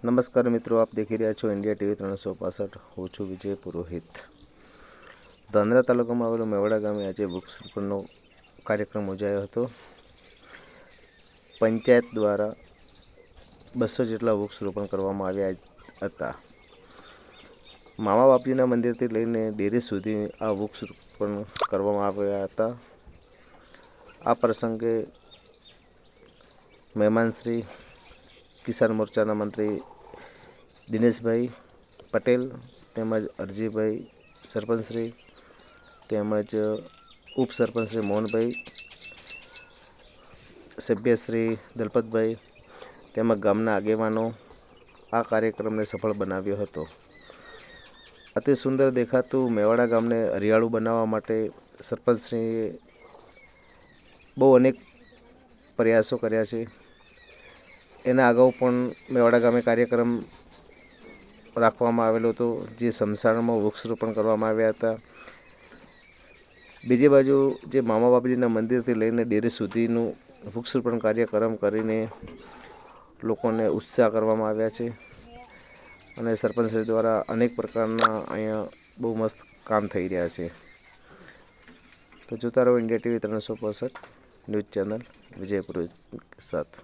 નમસ્કાર મિત્રો, આપ દેખી રહ્યા છો ઇન્ડિયા ટીવી 365। હું છું વિજય પુરોહિત। ધાંધ્રા તાલુકામાં આવેલો મેવાડા ગામે આજે વૃક્ષારોપણનો કાર્યક્રમ યોજાયો હતો। પંચાયત દ્વારા 200 જેટલા વૃક્ષારોપણ કરવામાં આવ્યા હતા। મામા બાપજીના મંદિરથી લઈને ડેરી સુધી આ વૃક્ષારોપણ કરવામાં આવ્યા હતા। આ પ્રસંગે મહેમાન શ્રી કિસાન મોરચાના મંત્રી દિનેશભાઈ પટેલ તેમજ અરજીભાઈ સરપંચશ્રી તેમજ ઉપસરપંચશ્રી મોહનભાઈ, સભ્યશ્રી દલપતભાઈ તેમજ ગામના આગેવાનો આ કાર્યક્રમને સફળ બનાવ્યો હતો। અતિ સુંદર દેખાતું મેવાડા ગામને હરિયાળું બનાવવા માટે સરપંચશ્રીએ બહુ અનેક પ્રયાસો કર્યા છે। એના અગાઉ પણ મેવાડા ગામે કાર્યક્રમ રાખવામાં આવેલો હતો, જે સ્મશાનમાં વૃક્ષારોપણ કરવામાં આવ્યા હતા। બીજી બાજુ જે મામા બાપજીના મંદિરથી લઈને ડેરી સુધીનું વૃક્ષારોપણ કાર્યક્રમ કરીને લોકોને ઉત્સાહ કરવામાં આવ્યા છે અને સરપંચશ્રી દ્વારા અનેક પ્રકારના અહીંયા બહુ મસ્ત કામ થઈ રહ્યા છે। તો જોતા રહો ઇન્ડિયા ટીવી 365 ન્યૂઝ ચેનલ વિજય પુરોહિત સાથ।